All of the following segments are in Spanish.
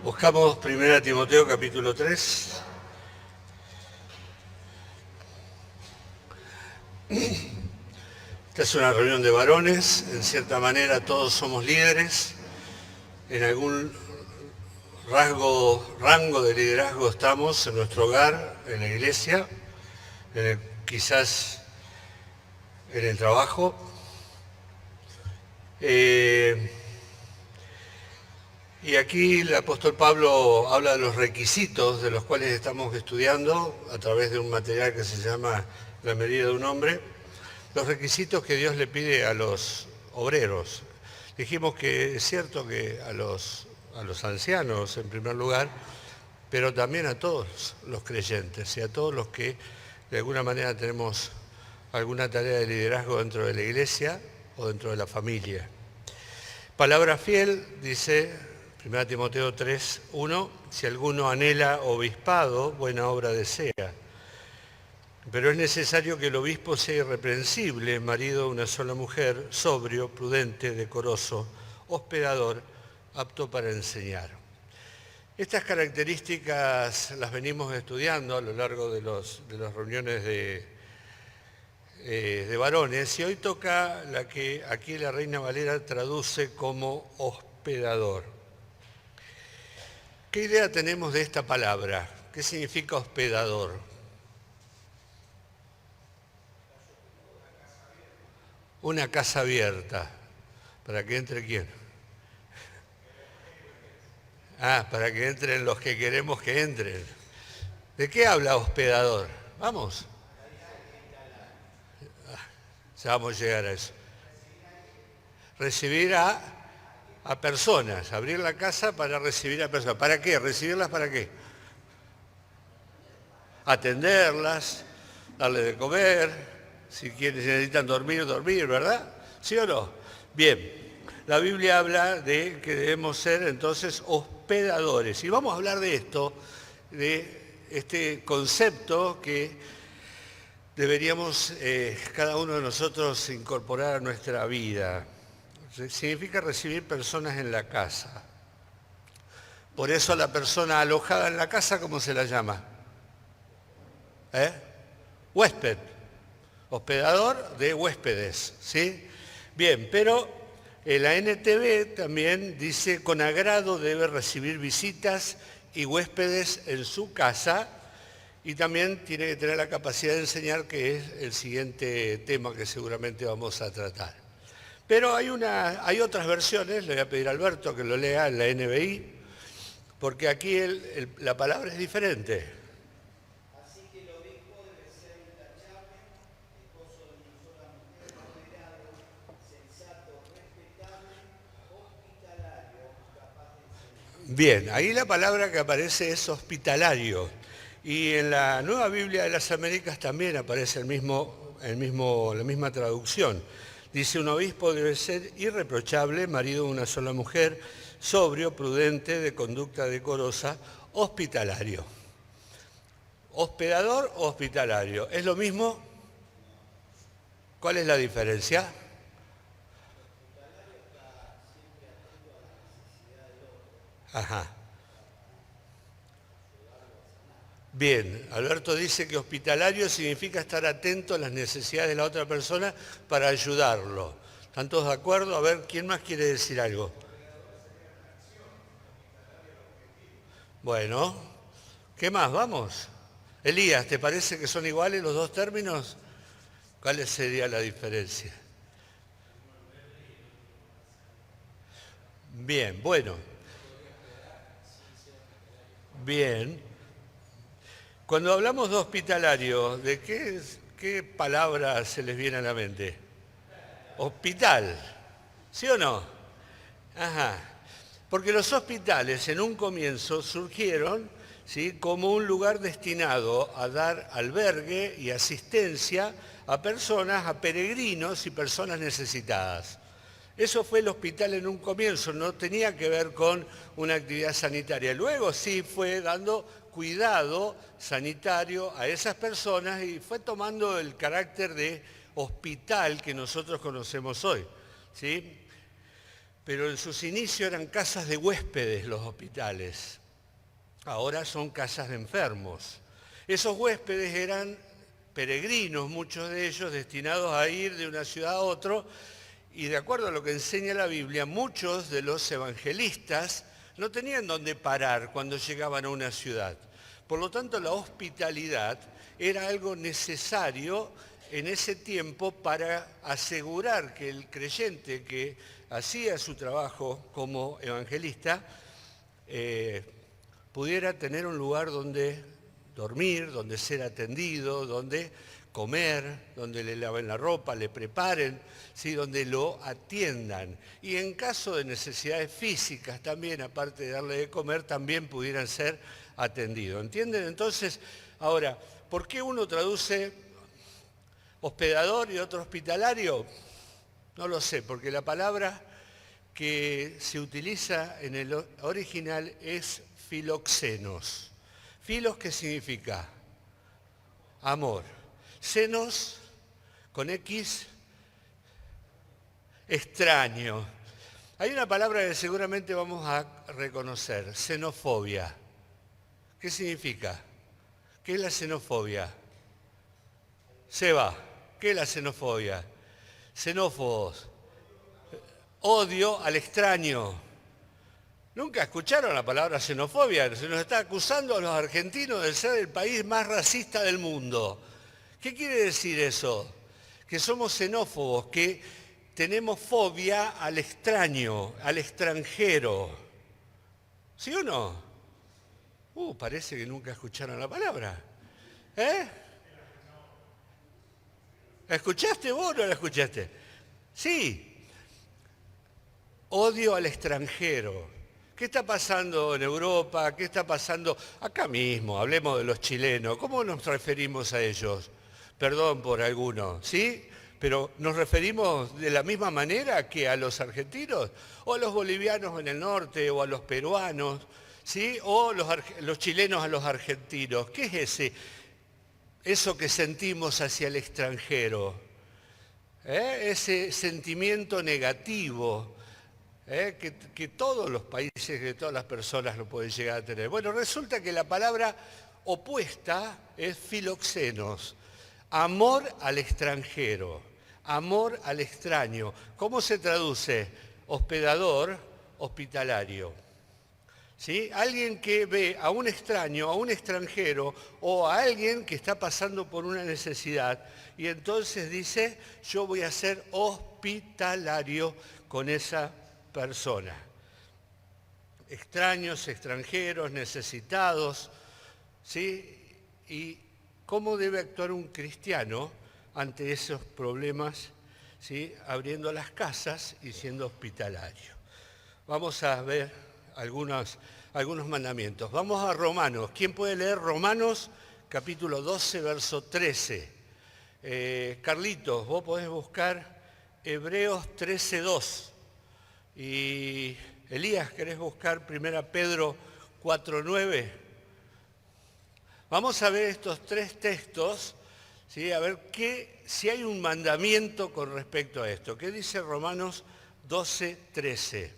Buscamos 1 Timoteo capítulo 3. Esta es una reunión de varones, en cierta manera todos somos líderes, en algún rango de liderazgo estamos en nuestro hogar, en la iglesia, quizás en el trabajo. Y aquí el apóstol Pablo habla de los requisitos de los cuales estamos estudiando a través de un material que se llama La medida de un hombre, los requisitos que Dios le pide a los obreros. Dijimos que es cierto que a los ancianos en primer lugar, pero también a todos los creyentes y a todos los que de alguna manera tenemos alguna tarea de liderazgo dentro de la iglesia o dentro de la familia. Palabra fiel, dice 1 Timoteo 3, 1, si alguno anhela obispado, buena obra desea. Pero es necesario que el obispo sea irreprensible, marido de una sola mujer, sobrio, prudente, decoroso, hospedador, apto para enseñar. Estas características las venimos estudiando a lo largo de las reuniones de varones, y hoy toca la que aquí la Reina Valera traduce como hospedador. ¿Qué idea tenemos de esta palabra? ¿Qué significa hospedador? Una casa abierta. ¿Para que entre quién? Para que entren los que queremos que entren. ¿De qué habla hospedador? Vamos. Ya vamos a llegar a eso. Recibir a personas, abrir la casa para recibir a personas. ¿Para qué? ¿Recibirlas para qué? Atenderlas, darle de comer, si necesitan dormir, ¿verdad? ¿Sí o no? Bien, la Biblia habla de que debemos ser entonces hospedadores. Y vamos a hablar de esto, de este concepto que deberíamos cada uno de nosotros incorporar a nuestra vida. Significa recibir personas en la casa. Por eso a la persona alojada en la casa, ¿cómo se la llama? Huésped. Hospedador de huéspedes, ¿sí? Bien, pero la NTV también dice, con agrado debe recibir visitas y huéspedes en su casa, y también tiene que tener la capacidad de enseñar, que es el siguiente tema que seguramente vamos a tratar. Pero hay otras versiones, le voy a pedir a Alberto que lo lea en la NBI, porque aquí la palabra es diferente. Así que el obispo debe ser intachable, esposo de una sola mujer, moderado, sensato, respetable, hospitalario, capaz de enseñar. Bien, ahí la palabra que aparece es hospitalario. Y en la Nueva Biblia de las Américas también aparece la misma traducción. Dice, un obispo debe ser irreprochable, marido de una sola mujer, sobrio, prudente, de conducta decorosa, hospitalario. ¿Hospedador o hospitalario? ¿Es lo mismo? ¿Cuál es la diferencia? Ajá. Bien, Alberto dice que hospitalario significa estar atento a las necesidades de la otra persona para ayudarlo. ¿Están todos de acuerdo? A ver, ¿quién más quiere decir algo? Bueno, ¿qué más? Vamos. Elías, ¿te parece que son iguales los dos términos? ¿Cuál sería la diferencia? Bien, bueno. Bien. Cuando hablamos de hospitalario, ¿de qué palabra se les viene a la mente? Hospital, ¿sí o no? Ajá. Porque los hospitales en un comienzo surgieron, ¿sí?, como un lugar destinado a dar albergue y asistencia a personas, a peregrinos y personas necesitadas. Eso fue el hospital en un comienzo, no tenía que ver con una actividad sanitaria. Luego sí fue dando cuidado sanitario a esas personas y fue tomando el carácter de hospital que nosotros conocemos hoy, ¿sí? pero en sus inicios eran casas de huéspedes los hospitales. Ahora son casas de enfermos. Esos huéspedes eran peregrinos, muchos de ellos destinados a ir de una ciudad a otra, y de acuerdo a lo que enseña la Biblia, muchos de los evangelistas no tenían dónde parar cuando llegaban a una ciudad. Por lo tanto, la hospitalidad era algo necesario en ese tiempo para asegurar que el creyente que hacía su trabajo como evangelista pudiera tener un lugar donde dormir, donde ser atendido, donde comer, donde le laven la ropa, le preparen, ¿sí? Donde lo atiendan. Y en caso de necesidades físicas también, aparte de darle de comer, también pudieran ser atendidos. ¿Entienden? Entonces, ahora, ¿por qué uno traduce hospedador y otro hospitalario? No lo sé, porque la palabra que se utiliza en el original es filoxenos. Filos, ¿qué significa? Amor. Xenos, con X, extraño. Hay una palabra que seguramente vamos a reconocer, xenofobia. ¿Qué significa? ¿Qué es la xenofobia? Seba, ¿qué es la xenofobia? Xenófobos. Odio al extraño. ¿Nunca escucharon la palabra xenofobia? Se nos está acusando a los argentinos de ser el país más racista del mundo. ¿Qué quiere decir eso? Que somos xenófobos, que tenemos fobia al extraño, al extranjero. ¿Sí o no? Parece que nunca escucharon la palabra. ¿Eh? ¿La escuchaste vos o no la escuchaste? Sí. Odio al extranjero. ¿Qué está pasando en Europa? ¿Qué está pasando acá mismo? Hablemos de los chilenos. ¿Cómo nos referimos a ellos? Perdón por algunos, ¿sí? Pero ¿nos referimos de la misma manera que a los argentinos? ¿O a los bolivianos en el norte? ¿O a los peruanos? ¿Sí? ¿O los chilenos a los argentinos? ¿Qué es eso que sentimos hacia el extranjero? Ese sentimiento negativo. Que todos los países, que todas las personas lo pueden llegar a tener. Bueno, resulta que la palabra opuesta es filoxenos, amor al extranjero, amor al extraño. ¿Cómo se traduce? Hospedador, hospitalario. ¿Sí? Alguien que ve a un extraño, a un extranjero o a alguien que está pasando por una necesidad y entonces dice, yo voy a ser hospitalario con esa persona. Extraños, extranjeros, necesitados, ¿sí? Y cómo debe actuar un cristiano ante esos problemas, ¿sí? Abriendo las casas y siendo hospitalario. Vamos a ver algunos mandamientos. Vamos a Romanos. ¿Quién puede leer Romanos capítulo 12, verso 13? Carlitos, vos podés buscar Hebreos 13:2. Y Elías, ¿querés buscar 1 Pedro 4:9? Vamos a ver estos tres textos, ¿sí? A ver si hay un mandamiento con respecto a esto. ¿Qué dice Romanos 12:13?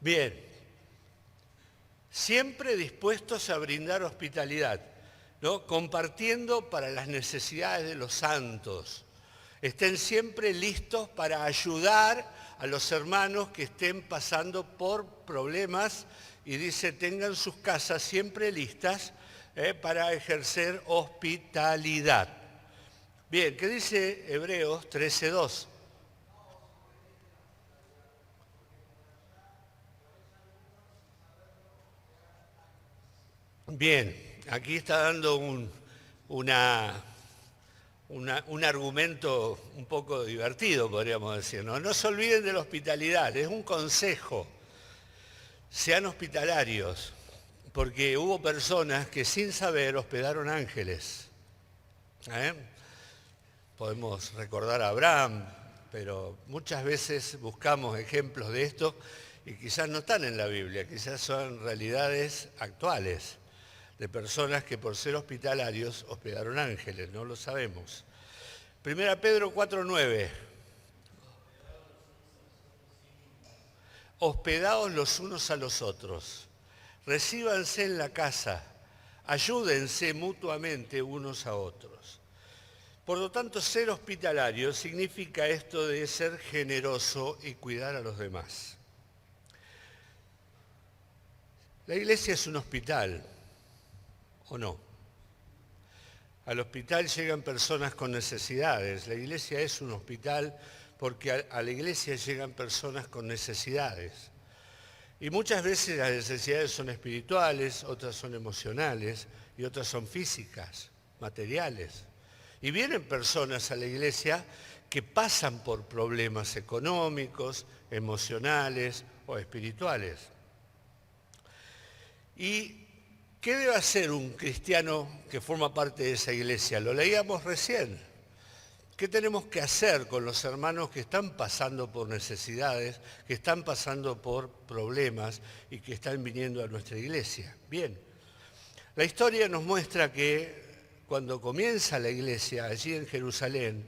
Bien, siempre dispuestos a brindar hospitalidad, ¿no? Compartiendo para las necesidades de los santos. Estén siempre listos para ayudar a los hermanos que estén pasando por problemas y dice, tengan sus casas siempre listas para ejercer hospitalidad. Bien, ¿qué dice Hebreos 13:2? Bien, aquí está dando un argumento un poco divertido, podríamos decir. No se olviden de la hospitalidad, es un consejo. Sean hospitalarios, porque hubo personas que sin saber hospedaron ángeles. Podemos recordar a Abraham, pero muchas veces buscamos ejemplos de esto y quizás no están en la Biblia, quizás son realidades actuales. de personas que por ser hospitalarios hospedaron ángeles, no lo sabemos. 1 Pedro 4:9. Hospedaos los unos a los otros, recíbanse en la casa, ayúdense mutuamente unos a otros. Por lo tanto, ser hospitalario significa esto de ser generoso y cuidar a los demás. La iglesia es un hospital, ¿o no? Al hospital llegan personas con necesidades. La iglesia es un hospital porque a la iglesia llegan personas con necesidades. Y muchas veces las necesidades son espirituales, otras son emocionales y otras son físicas, materiales. Y vienen personas a la iglesia que pasan por problemas económicos, emocionales o espirituales. ¿Y qué debe hacer un cristiano que forma parte de esa iglesia? Lo leíamos recién. ¿Qué tenemos que hacer con los hermanos que están pasando por necesidades, que están pasando por problemas y que están viniendo a nuestra iglesia? Bien, la historia nos muestra que cuando comienza la iglesia allí en Jerusalén,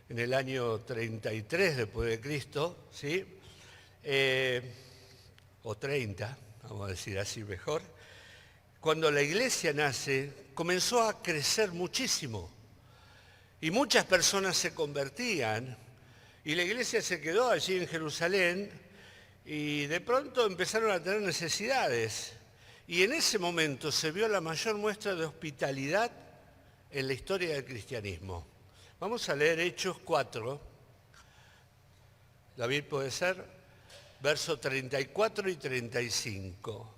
en el año 33 después de Cristo, ¿sí? O 30, vamos a decir así mejor, cuando la iglesia nace, comenzó a crecer muchísimo. Y muchas personas se convertían y la iglesia se quedó allí en Jerusalén y de pronto empezaron a tener necesidades. Y en ese momento se vio la mayor muestra de hospitalidad en la historia del cristianismo. Vamos a leer Hechos 4. David, puede ser, versos 34 y 35.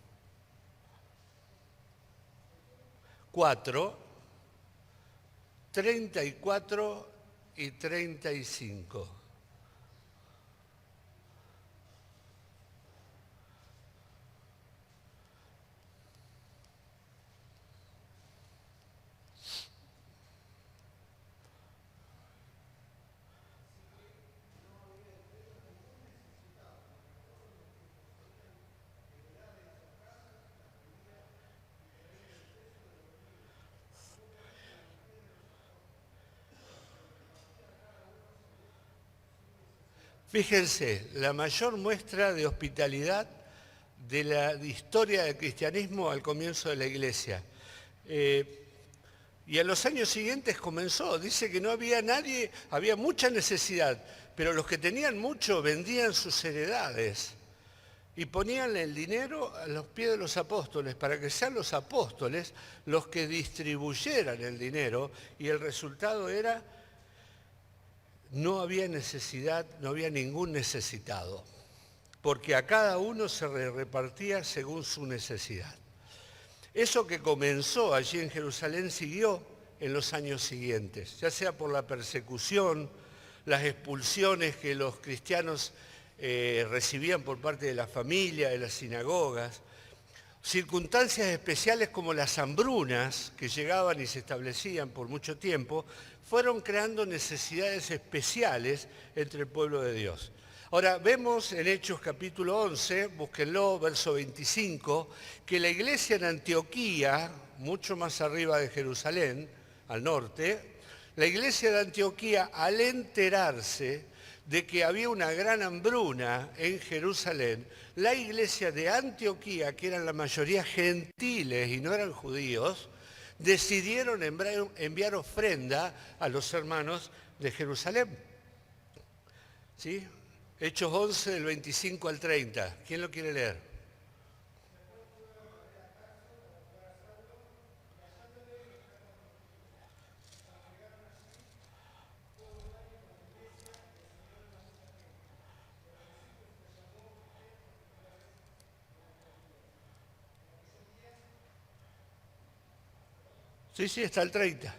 4, 34 y 35. Fíjense, la mayor muestra de hospitalidad de la historia del cristianismo al comienzo de la iglesia. Y en los años siguientes comenzó, dice que no había nadie, había mucha necesidad, pero los que tenían mucho vendían sus heredades y ponían el dinero a los pies de los apóstoles para que sean los apóstoles los que distribuyeran el dinero, y el resultado era: no había necesidad, no había ningún necesitado, porque a cada uno se repartía según su necesidad. Eso que comenzó allí en Jerusalén siguió en los años siguientes, ya sea por la persecución, las expulsiones que los cristianos recibían por parte de la familia, de las sinagogas, circunstancias especiales como las hambrunas que llegaban y se establecían por mucho tiempo, fueron creando necesidades especiales entre el pueblo de Dios. Ahora, vemos en Hechos capítulo 11, búsquenlo, verso 25, que la iglesia en Antioquía, mucho más arriba de Jerusalén, al norte, la iglesia de Antioquía, al enterarse de que había una gran hambruna en Jerusalén, la iglesia de Antioquía, que eran la mayoría gentiles y no eran judíos, decidieron enviar ofrenda a los hermanos de Jerusalén. ¿Sí? Hechos 11, del 25 al 30. ¿Quién lo quiere leer? Sí, está el 30.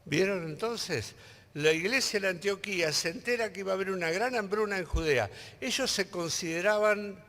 ¿Vieron entonces? La iglesia de Antioquía se entera que iba a haber una gran hambruna en Judea. Ellos se consideraban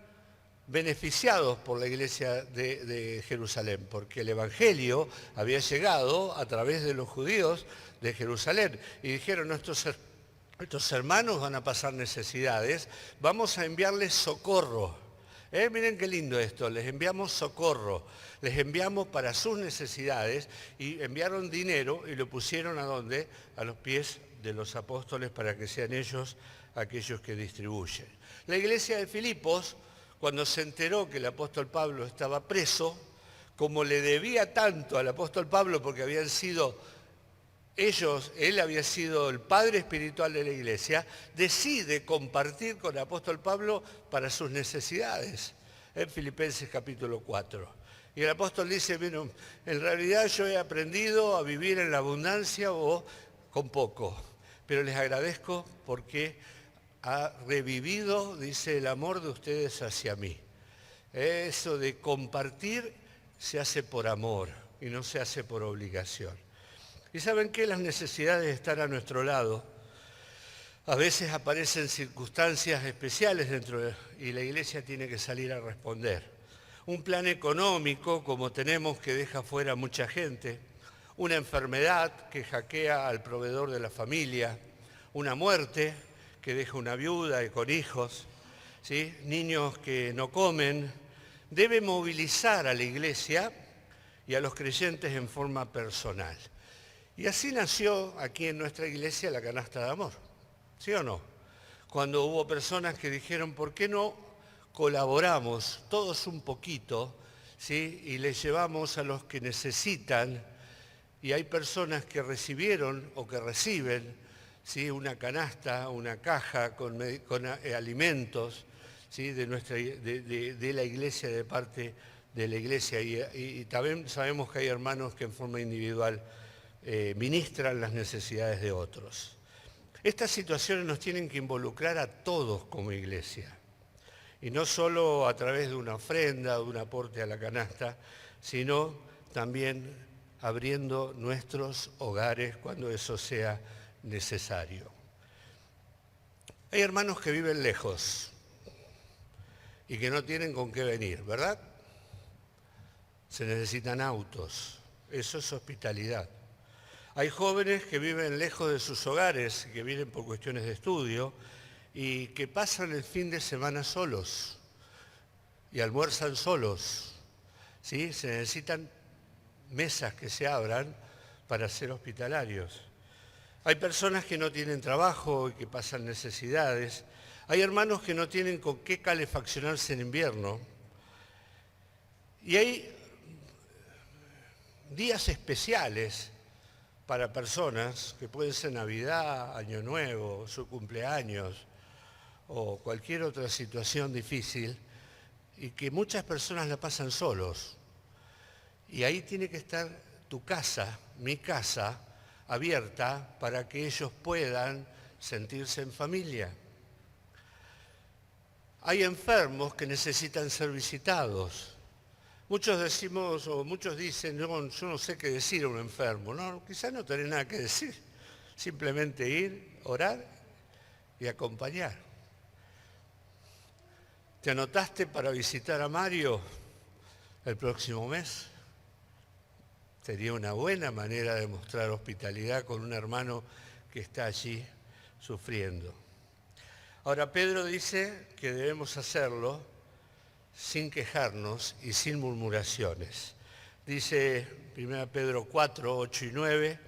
beneficiados por la iglesia de Jerusalén, porque el Evangelio había llegado a través de los judíos de Jerusalén. Y dijeron, nuestros hermanos van a pasar necesidades, vamos a enviarles socorro. Miren qué lindo esto, les enviamos socorro, les enviamos para sus necesidades y enviaron dinero y lo pusieron ¿a dónde? A los pies de los apóstoles para que sean ellos aquellos que distribuyen. La iglesia de Filipos, cuando se enteró que el apóstol Pablo estaba preso, como le debía tanto al apóstol Pablo porque habían sido él había sido el padre espiritual de la iglesia, decide compartir con el apóstol Pablo para sus necesidades, en Filipenses capítulo 4. Y el apóstol dice, bueno, en realidad yo he aprendido a vivir en la abundancia o con poco, pero les agradezco porque ha revivido, dice, el amor de ustedes hacia mí. Eso de compartir se hace por amor y no se hace por obligación. Y ¿saben qué? Las necesidades están a nuestro lado. A veces aparecen circunstancias especiales y la iglesia tiene que salir a responder. Un plan económico, como tenemos, que deja fuera a mucha gente. Una enfermedad que hackea al proveedor de la familia. Una muerte que deja una viuda y con hijos. ¿Sí? Niños que no comen. Debe movilizar a la iglesia y a los creyentes en forma personal. Y así nació aquí en nuestra iglesia la canasta de amor, ¿sí o no? Cuando hubo personas que dijeron, ¿por qué no colaboramos todos un poquito, ¿sí? Y les llevamos a los que necesitan? Y hay personas que recibieron o que reciben, ¿sí? Una canasta, una caja con alimentos, ¿sí? de la iglesia, de parte de la iglesia. Y también sabemos que hay hermanos que en forma individual ministran las necesidades de otros. Estas situaciones nos tienen que involucrar a todos como iglesia, y no solo a través de una ofrenda o de un aporte a la canasta, sino también abriendo nuestros hogares cuando eso sea necesario. Hay hermanos que viven lejos y que no tienen con qué venir, ¿verdad? Se necesitan autos, eso es hospitalidad. Hay jóvenes que viven lejos de sus hogares, que vienen por cuestiones de estudio y que pasan el fin de semana solos y almuerzan solos. ¿Sí? Se necesitan mesas que se abran para ser hospitalarios. Hay personas que no tienen trabajo y que pasan necesidades. Hay hermanos que no tienen con qué calefaccionarse en invierno. Y hay días especiales para personas que pueden ser Navidad, Año Nuevo, su cumpleaños o cualquier otra situación difícil y que muchas personas la pasan solos. Y ahí tiene que estar tu casa, mi casa, abierta para que ellos puedan sentirse en familia. Hay enfermos que necesitan ser visitados. Muchos decimos, o muchos dicen, no, yo no sé qué decir a un enfermo. No, quizás no tenés nada que decir. Simplemente ir, orar y acompañar. ¿Te anotaste para visitar a Mario el próximo mes? Sería una buena manera de mostrar hospitalidad con un hermano que está allí sufriendo. Ahora, Pedro dice que debemos hacerlo sin quejarnos y sin murmuraciones. Dice 1 Pedro 4, 8 y 9,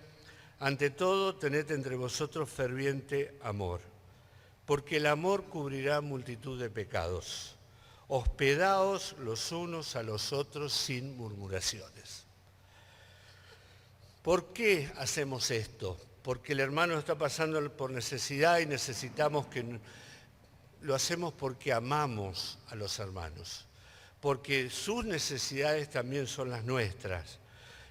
ante todo tened entre vosotros ferviente amor, porque el amor cubrirá multitud de pecados. Hospedaos los unos a los otros sin murmuraciones. ¿Por qué hacemos esto? Porque el hermano está pasando por necesidad y necesitamos que... Lo hacemos porque amamos a los hermanos, porque sus necesidades también son las nuestras.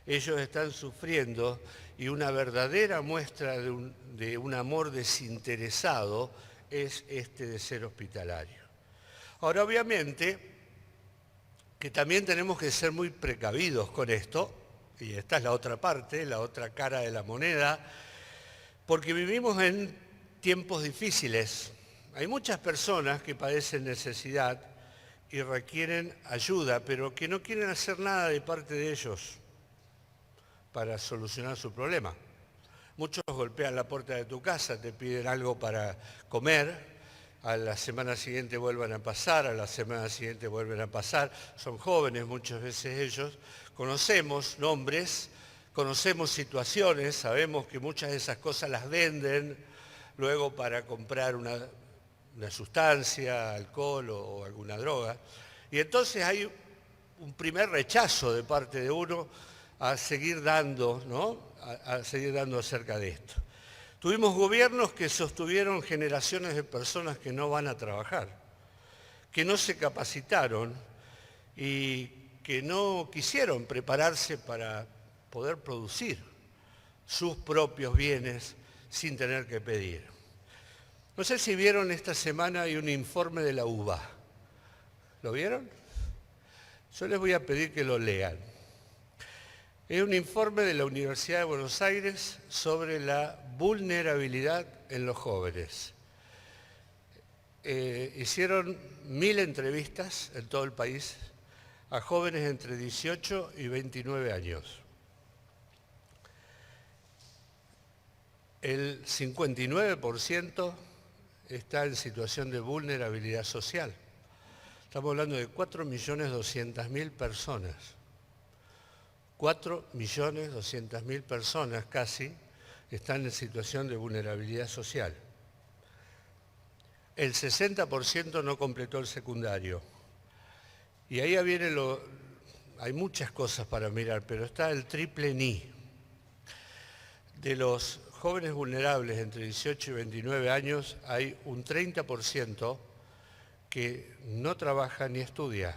Ellos están sufriendo y una verdadera muestra de un amor desinteresado es este de ser hospitalario. Ahora, obviamente, que también tenemos que ser muy precavidos con esto, y esta es la otra parte, la otra cara de la moneda, porque vivimos en tiempos difíciles. Hay muchas personas que padecen necesidad y requieren ayuda, pero que no quieren hacer nada de parte de ellos para solucionar su problema. Muchos golpean la puerta de tu casa, te piden algo para comer, a la semana siguiente vuelven a pasar, a la semana siguiente vuelven a pasar. Son jóvenes muchas veces ellos. Conocemos nombres, conocemos situaciones, sabemos que muchas de esas cosas las venden luego para comprar una sustancia, alcohol o alguna droga. Y entonces hay un primer rechazo de parte de uno a seguir dando, ¿no? A seguir dando acerca de esto. Tuvimos gobiernos que sostuvieron generaciones de personas que no van a trabajar, que no se capacitaron y que no quisieron prepararse para poder producir sus propios bienes sin tener que pedir. No sé si vieron esta semana hay un informe de la UBA. ¿Lo vieron? Yo les voy a pedir que lo lean. Es un informe de la Universidad de Buenos Aires sobre la vulnerabilidad en los jóvenes. Hicieron 1000 entrevistas en todo el país a jóvenes entre 18 y 29 años. El 59% está en situación de vulnerabilidad social. Estamos hablando de 4.200.000 personas. 4.200.000 personas casi están en situación de vulnerabilidad social. El 60% no completó el secundario. Y ahí viene hay muchas cosas para mirar, pero está el triple ni. De los jóvenes vulnerables entre 18 y 29 años, hay un 30% que no trabaja ni estudia.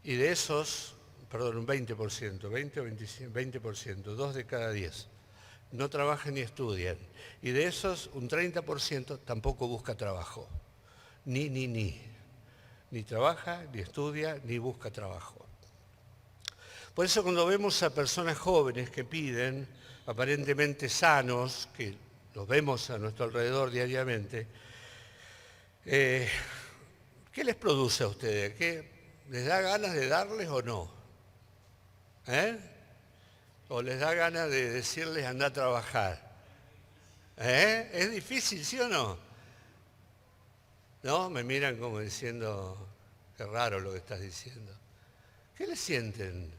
Y de esos, perdón, un 20%, 20 o 20%, 2 de cada 10, no trabajan ni estudian. Y de esos, un 30% tampoco busca trabajo. Ni trabaja, ni estudia, ni busca trabajo. Por eso cuando vemos a personas jóvenes que piden, aparentemente sanos, que los vemos a nuestro alrededor diariamente, ¿qué les produce a ustedes? ¿Qué les da ganas de darles o no? ¿O les da ganas de decirles anda a trabajar? ¿Es difícil, sí o no? ¿No? Me miran como diciendo, qué raro lo que estás diciendo. ¿Qué le sienten?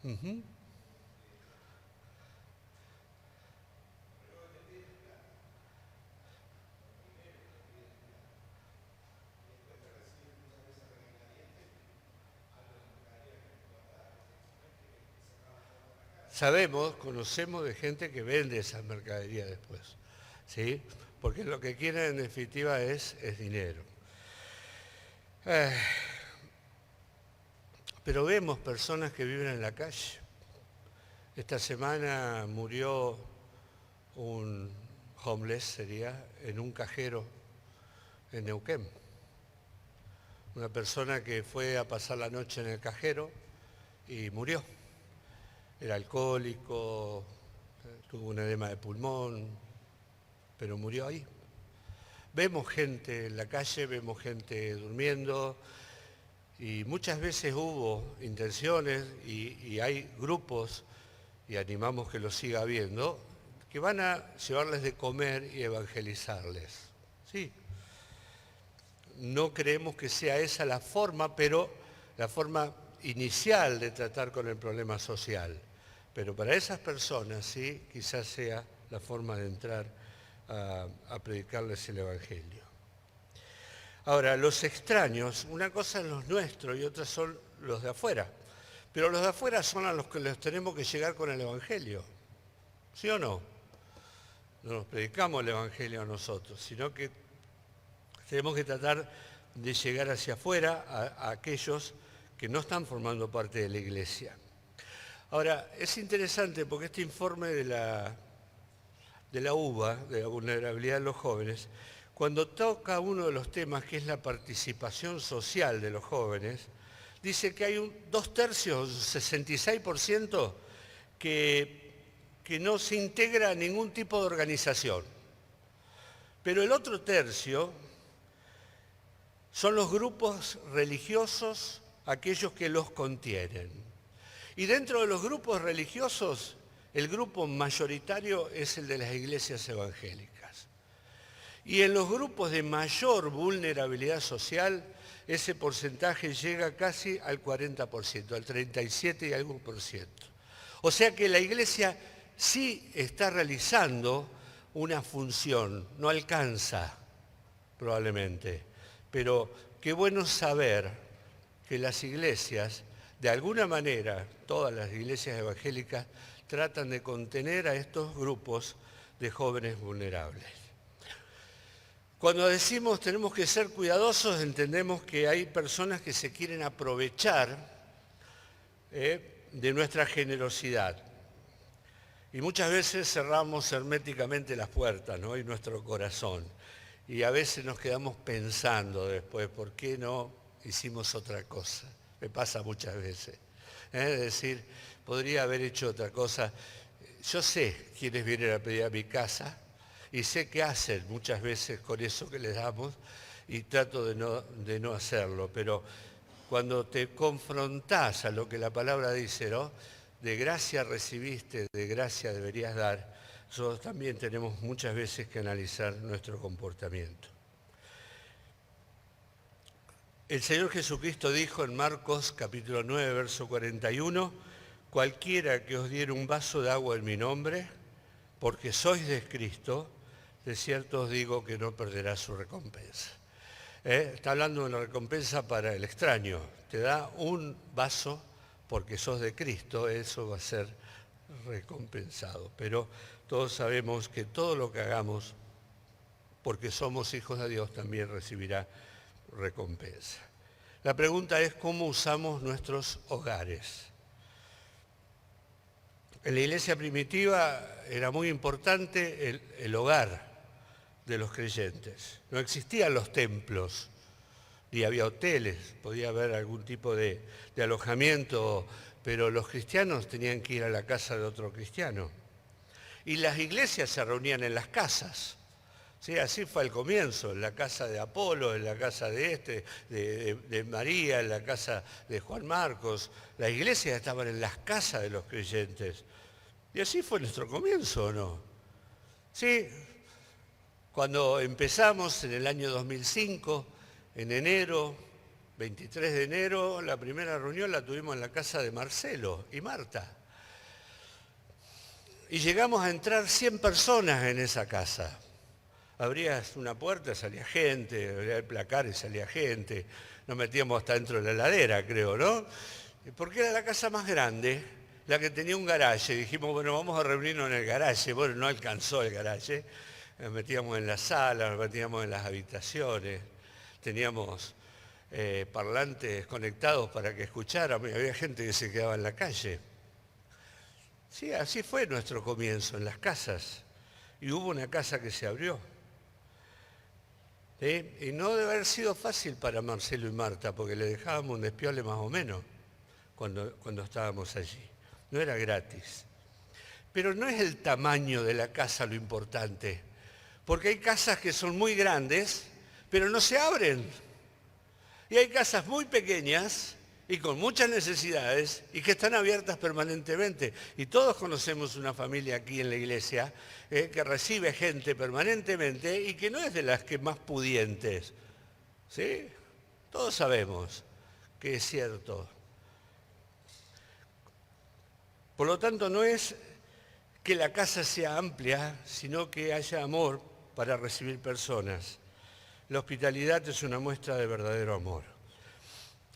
Uh-huh. Sabemos, conocemos de gente que vende esa mercadería después, ¿sí? Porque lo que quieren en definitiva es dinero. Pero vemos personas que viven en la calle. Esta semana murió un homeless, sería, en un cajero en Neuquén. Una persona que fue a pasar la noche en el cajero y murió. Era alcohólico, tuvo un edema de pulmón, pero murió ahí. Vemos gente en la calle, vemos gente durmiendo y muchas veces hubo intenciones y hay grupos, y animamos que lo siga habiendo, que van a llevarles de comer y evangelizarles. Sí. No creemos que sea esa la forma, pero la forma inicial de tratar con el problema social. Pero para esas personas, sí, quizás sea la forma de entrar a predicarles el Evangelio. Ahora, los extraños, una cosa es los nuestros y otra son los de afuera. Pero los de afuera son a los que les tenemos que llegar con el Evangelio. ¿Sí o no? No nos predicamos el Evangelio a nosotros, sino que tenemos que tratar de llegar hacia afuera a aquellos que no están formando parte de la iglesia. Ahora, es interesante porque este informe de la de la UBA, de la vulnerabilidad de los jóvenes, cuando toca uno de los temas que es la participación social de los jóvenes, dice que hay 2/3, 66%, que no se integra a ningún tipo de organización. Pero el otro tercio son los grupos religiosos, aquellos que los contienen. Y dentro de los grupos religiosos, el grupo mayoritario es el de las iglesias evangélicas. Y en los grupos de mayor vulnerabilidad social, ese porcentaje llega casi al 40%, al 37 y algo por ciento. O sea que la iglesia sí está realizando una función, no alcanza probablemente, pero qué bueno saber que las iglesias, de alguna manera, todas las iglesias evangélicas, tratan de contener a estos grupos de jóvenes vulnerables. Cuando decimos tenemos que ser cuidadosos, entendemos que hay personas que se quieren aprovechar de nuestra generosidad. Y muchas veces cerramos herméticamente las puertas, ¿no? Y nuestro corazón. Y a veces nos quedamos pensando después, ¿por qué no hicimos otra cosa? Me pasa muchas veces. Es decir, podría haber hecho otra cosa. Yo sé quiénes vienen a pedir a mi casa y sé qué hacen muchas veces con eso que les damos y trato de no hacerlo. Pero cuando te confrontás a lo que la palabra dice, ¿no? De gracia recibiste, de gracia deberías dar, nosotros también tenemos muchas veces que analizar nuestro comportamiento. El Señor Jesucristo dijo en Marcos capítulo 9, verso 41, cualquiera que os diere un vaso de agua en mi nombre, porque sois de Cristo, de cierto os digo que no perderá su recompensa. Está hablando de una recompensa para el extraño. Te da un vaso porque sos de Cristo, eso va a ser recompensado. Pero todos sabemos que todo lo que hagamos, porque somos hijos de Dios, también recibirá recompensa. La pregunta es cómo usamos nuestros hogares. En la iglesia primitiva era muy importante el hogar de los creyentes. No existían los templos, ni había hoteles, podía haber algún tipo de alojamiento, pero los cristianos tenían que ir a la casa de otro cristiano. Y las iglesias se reunían en las casas. Sí, así fue al comienzo, en la casa de Apolo, en la casa de María, en la casa de Juan Marcos. Las iglesias estaban en las casas de los creyentes. Y así fue nuestro comienzo, ¿o no? Sí, cuando empezamos en el año 2005, en enero, 23 de enero, la primera reunión la tuvimos en la casa de Marcelo y Marta. Y llegamos a entrar 100 personas en esa casa. Abrías una puerta, salía gente, abría el placar y salía gente. Nos metíamos hasta dentro de la heladera, creo, ¿no? Porque era la casa más grande, la que tenía un garaje. Dijimos, bueno, vamos a reunirnos en el garaje. Bueno, no alcanzó el garaje. Nos metíamos en la sala, nos metíamos en las habitaciones. Teníamos parlantes conectados para que escucháramos. Había gente que se quedaba en la calle. Sí, así fue nuestro comienzo, en las casas. Y hubo una casa que se abrió. ¿Sí? Y no debe haber sido fácil para Marcelo y Marta, porque le dejábamos un despiole más o menos cuando estábamos allí. No era gratis. Pero no es el tamaño de la casa lo importante, porque hay casas que son muy grandes, pero no se abren. Y hay casas muy pequeñas y con muchas necesidades y que están abiertas permanentemente. Y todos conocemos una familia aquí en la iglesia que recibe gente permanentemente y que no es de las que más pudientes. ¿Sí? Todos sabemos que es cierto. Por lo tanto, no es que la casa sea amplia, sino que haya amor para recibir personas. La hospitalidad es una muestra de verdadero amor.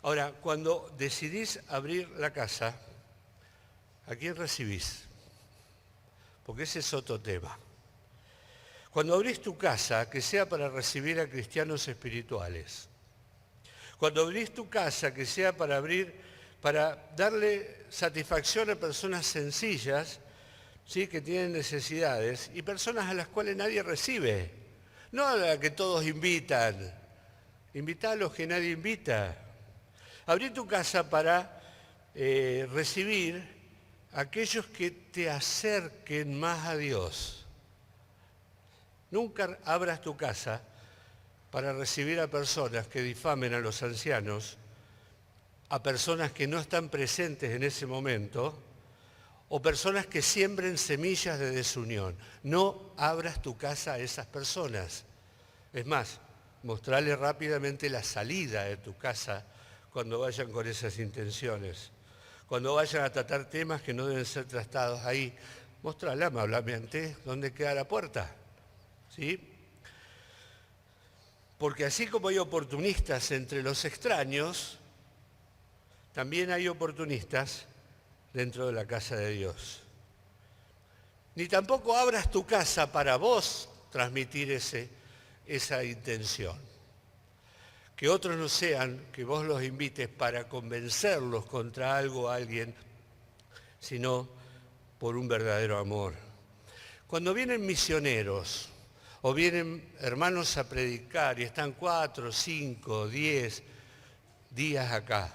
Ahora, cuando decidís abrir la casa, ¿a quién recibís? Porque ese es otro tema. Cuando abrís tu casa, que sea para recibir a cristianos espirituales. Cuando abrís tu casa, que sea para darle satisfacción a personas sencillas, ¿sí? Que tienen necesidades, y personas a las cuales nadie recibe. No a las que todos invitan. Invita a los que nadie invita. Abrí tu casa para recibir a aquellos que te acerquen más a Dios. Nunca abras tu casa para recibir a personas que difamen a los ancianos, a personas que no están presentes en ese momento, o personas que siembren semillas de desunión. No abras tu casa a esas personas. Es más, mostrarle rápidamente la salida de tu casa cuando vayan con esas intenciones. Cuando vayan a tratar temas que no deben ser tratados ahí, mostrarle amablemente dónde queda la puerta. ¿Sí? Porque así como hay oportunistas entre los extraños, también hay oportunistas dentro de la casa de Dios. Ni tampoco abras tu casa para vos transmitir esa intención. Que otros no sean que vos los invites para convencerlos contra algo o alguien, sino por un verdadero amor. Cuando vienen misioneros o vienen hermanos a predicar y están 4, 5, 10 días acá,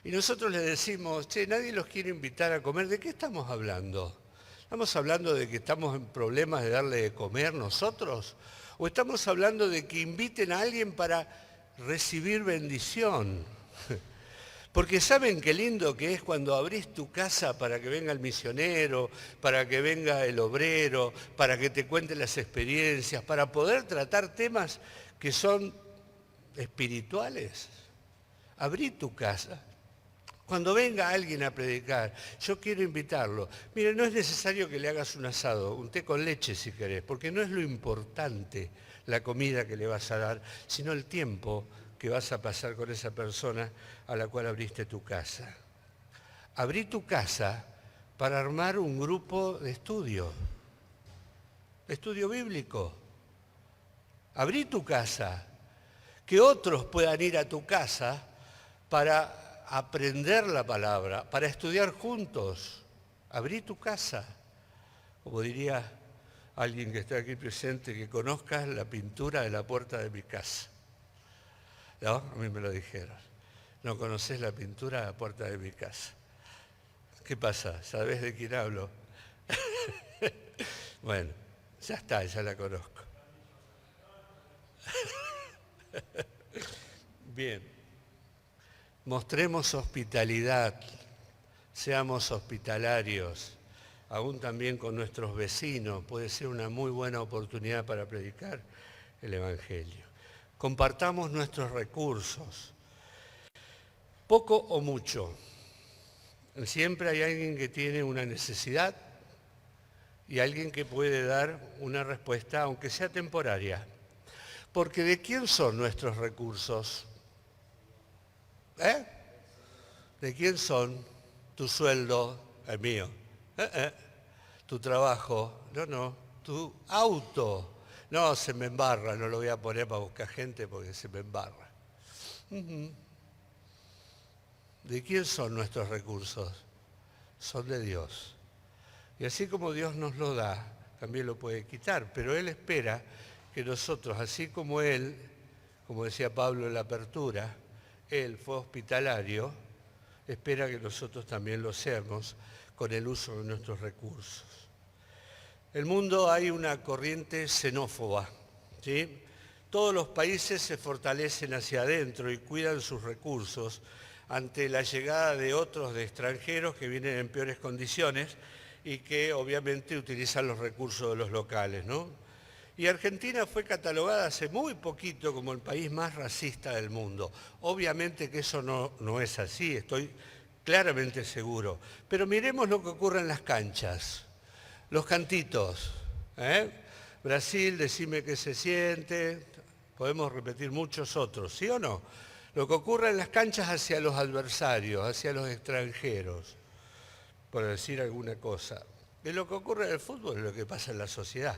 y nosotros les decimos, che, nadie los quiere invitar a comer, ¿de qué estamos hablando? ¿Estamos hablando de que estamos en problemas de darle de comer nosotros? ¿O estamos hablando de que inviten a alguien para recibir bendición? Porque ¿saben qué lindo que es cuando abrís tu casa para que venga el misionero, para que venga el obrero, para que te cuente las experiencias, para poder tratar temas que son espirituales? Abrí tu casa. Cuando venga alguien a predicar, yo quiero invitarlo. Mire, no es necesario que le hagas un asado, un té con leche si querés, porque no es lo importante la comida que le vas a dar, sino el tiempo que vas a pasar con esa persona a la cual abriste tu casa. Abrí tu casa para armar un grupo de estudio bíblico. Abrí tu casa, que otros puedan ir a tu casa para aprender la palabra, para estudiar juntos. Abrí tu casa. Como diría alguien que está aquí presente, que conozcas la pintura de la puerta de mi casa. ¿No? A mí me lo dijeron. ¿No conocés la pintura de la puerta de mi casa? ¿Qué pasa? ¿Sabés de quién hablo? Bueno, ya está, ya la conozco. Bien. Mostremos hospitalidad, seamos hospitalarios, aún también con nuestros vecinos. Puede ser una muy buena oportunidad para predicar el Evangelio. Compartamos nuestros recursos, poco o mucho. Siempre hay alguien que tiene una necesidad y alguien que puede dar una respuesta, aunque sea temporaria. Porque ¿de quién son nuestros recursos? ¿De quién son? Tu sueldo, el mío. Tu trabajo, no. Tu auto. No, se me embarra, no lo voy a poner para buscar gente porque se me embarra. ¿De quién son nuestros recursos? Son de Dios. Y así como Dios nos lo da, también lo puede quitar, pero Él espera que nosotros, así como Él, como decía Pablo en la apertura, Él fue hospitalario, espera que nosotros también lo seamos con el uso de nuestros recursos. En el mundo hay una corriente xenófoba, ¿sí? Todos los países se fortalecen hacia adentro y cuidan sus recursos ante la llegada de otros, de extranjeros que vienen en peores condiciones y que obviamente utilizan los recursos de los locales, ¿no? Y Argentina fue catalogada hace muy poquito como el país más racista del mundo. Obviamente que eso no es así, estoy claramente seguro. Pero miremos lo que ocurre en las canchas, los cantitos. Brasil, decime qué se siente, podemos repetir muchos otros, ¿sí o no? Lo que ocurre en las canchas hacia los adversarios, hacia los extranjeros, por decir alguna cosa. De lo que ocurre en el fútbol es lo que pasa en la sociedad.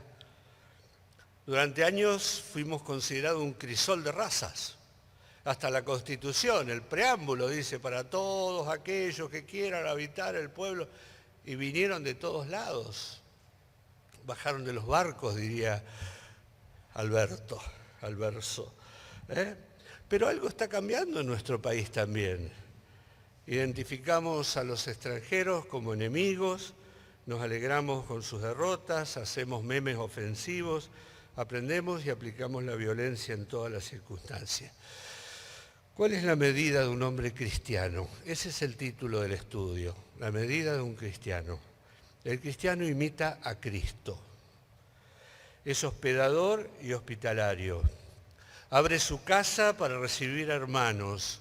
Durante años fuimos considerados un crisol de razas. Hasta la Constitución, el preámbulo dice, para todos aquellos que quieran habitar el pueblo. y vinieron de todos lados. Bajaron de los barcos, diría Alberto, Alverso. Pero algo está cambiando en nuestro país también. Identificamos a los extranjeros como enemigos, nos alegramos con sus derrotas, hacemos memes ofensivos, aprendemos y aplicamos la violencia en todas las circunstancias. ¿Cuál es la medida de un hombre cristiano? Ese es el título del estudio, la medida de un cristiano. El cristiano imita a Cristo. Es hospedador y hospitalario. Abre su casa para recibir hermanos.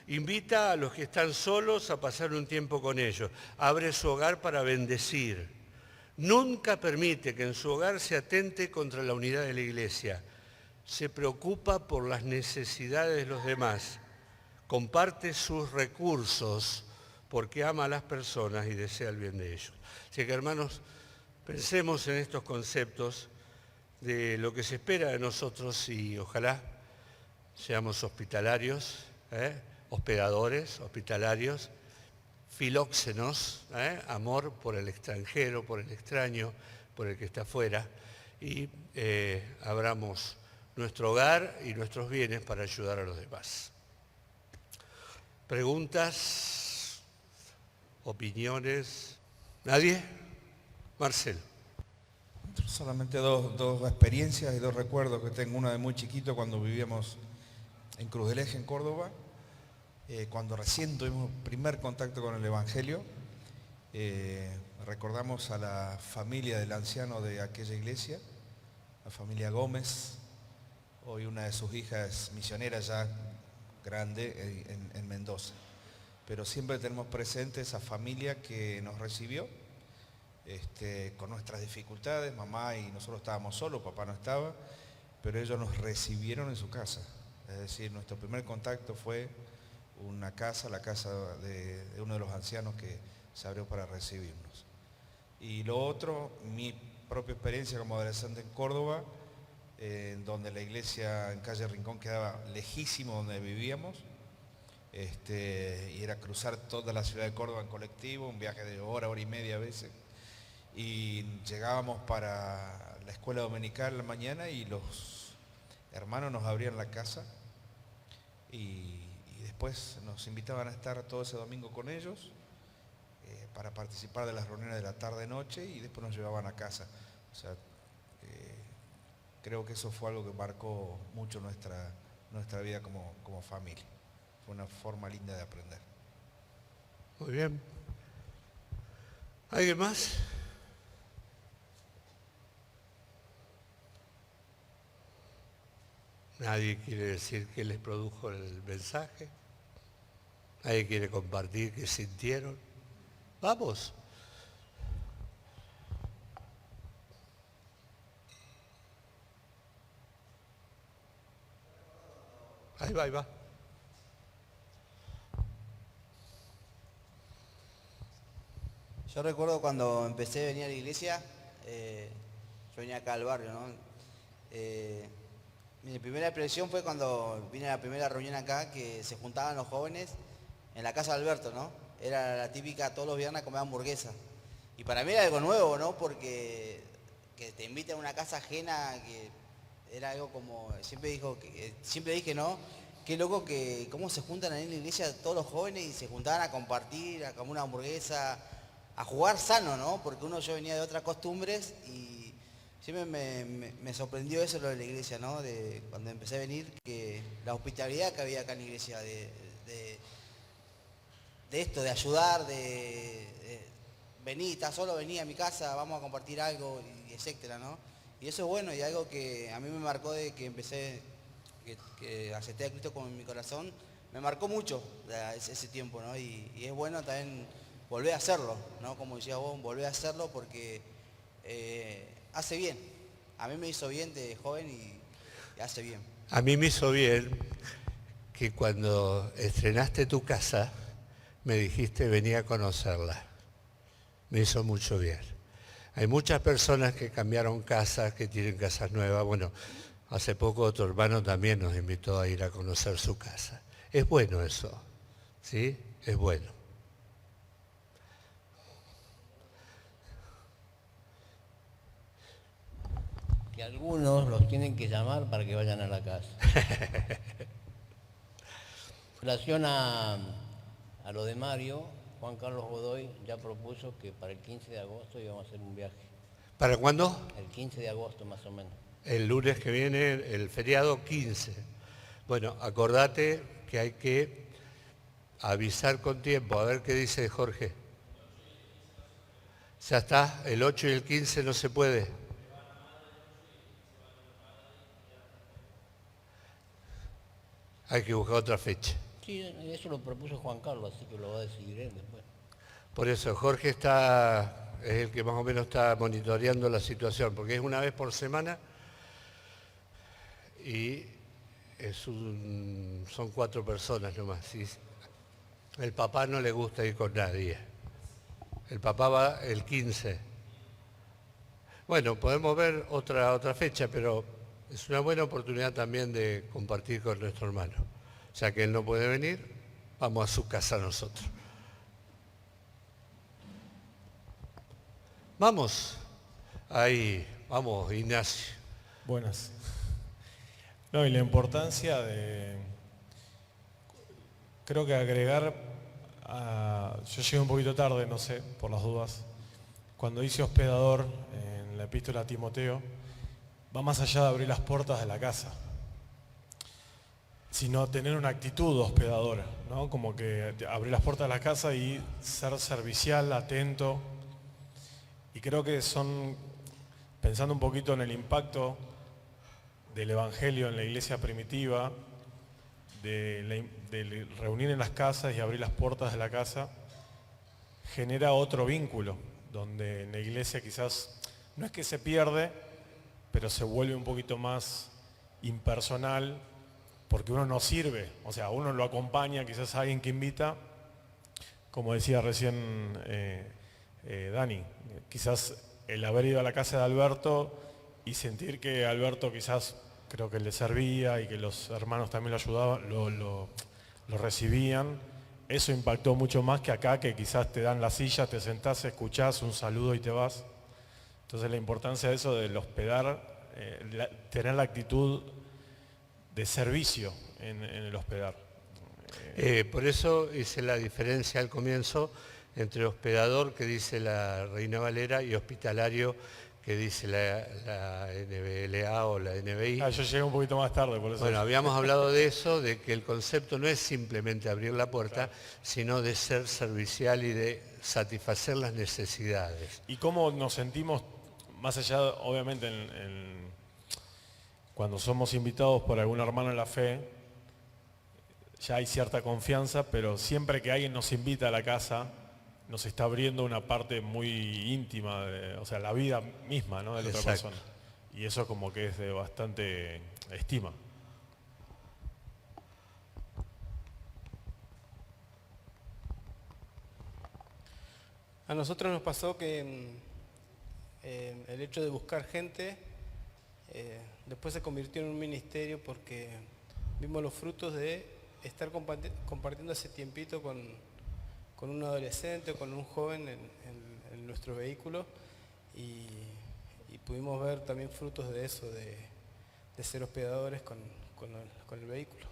Invita a los que están solos a pasar un tiempo con ellos. Abre su hogar para bendecir. Nunca permite que en su hogar se atente contra la unidad de la iglesia. Se preocupa por las necesidades de los demás. Comparte sus recursos porque ama a las personas y desea el bien de ellos. Así que, hermanos, pensemos en estos conceptos de lo que se espera de nosotros y ojalá seamos hospitalarios, hospedadores, hospitalarios, filóxenos, amor por el extranjero, por el extraño, por el que está afuera, y abramos nuestro hogar y nuestros bienes para ayudar a los demás. ¿Preguntas? ¿Opiniones? ¿Nadie? Marcelo. Solamente dos experiencias y dos recuerdos que tengo. Una de muy chiquito cuando vivíamos en Cruz del Eje, en Córdoba, cuando recién tuvimos primer contacto con el Evangelio. Recordamos a la familia del anciano de aquella iglesia, la familia Gómez. Hoy una de sus hijas es misionera ya grande en Mendoza. Pero siempre tenemos presente esa familia que nos recibió con nuestras dificultades. Mamá y nosotros estábamos solos, papá no estaba, pero ellos nos recibieron en su casa. Es decir, nuestro primer contacto fue una casa, la casa de uno de los ancianos que se abrió para recibirnos. Y lo otro, mi propia experiencia como adolescente en Córdoba, en donde la iglesia en calle Rincón quedaba lejísimo donde vivíamos, y era cruzar toda la ciudad de Córdoba en colectivo, un viaje de hora y media a veces, y llegábamos para la escuela dominical en la mañana y los hermanos nos abrían la casa y después nos invitaban a estar todo ese domingo con ellos para participar de las reuniones de la tarde-noche y después nos llevaban a casa. O sea, creo que eso fue algo que marcó mucho nuestra vida como familia. Fue una forma linda de aprender. Muy bien. ¿Alguien más? ¿Nadie quiere decir qué les produjo el mensaje? ¿Nadie quiere compartir qué sintieron? Vamos. Ahí va, ahí va. Yo recuerdo cuando empecé a venir a la iglesia, yo venía acá al barrio, ¿no? Mi primera impresión fue cuando vine a la primera reunión acá, que se juntaban los jóvenes en la casa de Alberto, ¿no? Era la típica, todos los viernes a comer hamburguesa. Y para mí era algo nuevo, ¿no? Porque que te inviten a una casa ajena, que era algo como, siempre dije, ¿no? Qué loco que cómo se juntan ahí en la iglesia todos los jóvenes y se juntaban a compartir, a comer una hamburguesa, a jugar sano, ¿no? Porque yo venía de otras costumbres y siempre me sorprendió eso lo de la iglesia, ¿no? De cuando empecé a venir, que la hospitalidad que había acá en la iglesia, de esto, de ayudar, de venir, estás solo, vení a mi casa, vamos a compartir algo, y etcétera, ¿no? Y eso es bueno y algo que a mí me marcó de que empecé, que acepté a Cristo con mi corazón, me marcó mucho ese tiempo, ¿no? Y es bueno también volver a hacerlo, ¿no? Como decía vos, volver a hacerlo porque hace bien. A mí me hizo bien de joven y hace bien. A mí me hizo bien que cuando estrenaste tu casa, me dijiste venía a conocerla. Me hizo mucho bien. Hay muchas personas que cambiaron casas, que tienen casas nuevas. Bueno, hace poco tu hermano también nos invitó a ir a conocer su casa. Es bueno eso, ¿sí? Es bueno. que algunos los tienen que llamar para que vayan a la casa. En relación a lo de Mario, Juan Carlos Godoy ya propuso que para el 15 de agosto íbamos a hacer un viaje. ¿Para cuándo? El 15 de agosto más o menos. El lunes que viene, el feriado 15. Bueno, acordate que hay que avisar con tiempo, a ver qué dice Jorge. Ya está, el 8 y el 15 no se puede. Hay que buscar otra fecha. Sí, eso lo propuso Juan Carlos, así que lo va a decidir él después. Por eso, Jorge es el que más o menos está monitoreando la situación, porque es una vez por semana y son 4 personas nomás. Y el papá no le gusta ir con nadie. El papá va el 15. Bueno, podemos ver otra fecha, pero es una buena oportunidad también de compartir con nuestro hermano. Ya que él no puede venir, vamos a su casa nosotros. Vamos, ahí, vamos, Ignacio. Buenas. No, y la importancia creo que agregar, yo llegué un poquito tarde, no sé, por las dudas, cuando dice hospedador en la epístola a Timoteo, va más allá de abrir las puertas de la casa, sino tener una actitud hospedadora, ¿no? Como que abrir las puertas de la casa y ser servicial, atento. Y creo que pensando un poquito en el impacto del Evangelio en la iglesia primitiva, de reunir en las casas y abrir las puertas de la casa, genera otro vínculo, donde en la iglesia quizás no es que se pierde, pero se vuelve un poquito más impersonal, porque uno no sirve, o sea, uno lo acompaña, quizás a alguien que invita, como decía recién Dani, quizás el haber ido a la casa de Alberto y sentir que Alberto quizás creo que le servía y que los hermanos también lo ayudaban, lo recibían, eso impactó mucho más que acá, que quizás te dan la silla, te sentás, escuchás un saludo y te vas. Entonces la importancia de eso, del hospedar, tener la actitud de servicio en el hospedar. Por eso hice la diferencia al comienzo entre hospedador, que dice la Reina Valera, y hospitalario, que dice la NBLA o la NBI. Yo llegué un poquito más tarde, por eso. Bueno, habíamos hablado de eso, de que el concepto no es simplemente abrir la puerta, claro, sino de ser servicial y de satisfacer las necesidades. ¿Y cómo nos sentimos, más allá, obviamente, cuando somos invitados por algún hermano en la fe, ya hay cierta confianza, pero siempre que alguien nos invita a la casa, nos está abriendo una parte muy íntima, o sea, la vida misma, ¿no?, de la otra persona. Y eso como que es de bastante estima. A nosotros nos pasó que el hecho de buscar gente después se convirtió en un ministerio, porque vimos los frutos de estar compartiendo ese tiempito con un adolescente o con un joven en nuestro vehículo, y pudimos ver también frutos de eso, de ser hospedadores con el vehículo.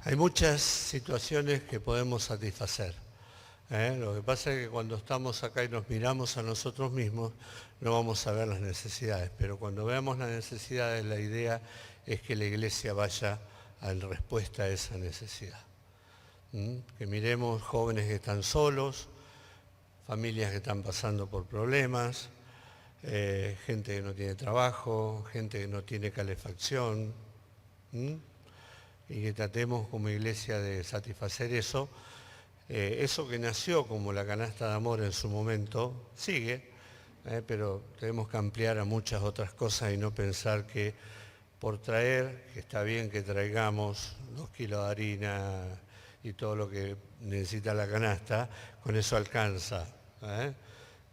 Hay muchas situaciones que podemos satisfacer. Lo que pasa es que cuando estamos acá y nos miramos a nosotros mismos, no vamos a ver las necesidades, pero cuando veamos las necesidades, la idea es que la iglesia vaya en respuesta a esa necesidad. Que miremos jóvenes que están solos, familias que están pasando por problemas, gente que no tiene trabajo, gente que no tiene calefacción, y que tratemos como iglesia de satisfacer eso. Eso que nació como la canasta de amor en su momento, sigue, pero tenemos que ampliar a muchas otras cosas y no pensar que por traer, que está bien que traigamos 2 kilos de harina y todo lo que necesita la canasta, con eso alcanza.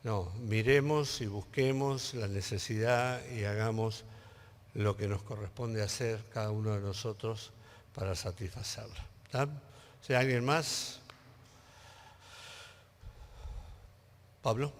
No, miremos y busquemos la necesidad y hagamos lo que nos corresponde hacer cada uno de nosotros para satisfacerla. ¿Está? ¿Hay alguien más? Pablo.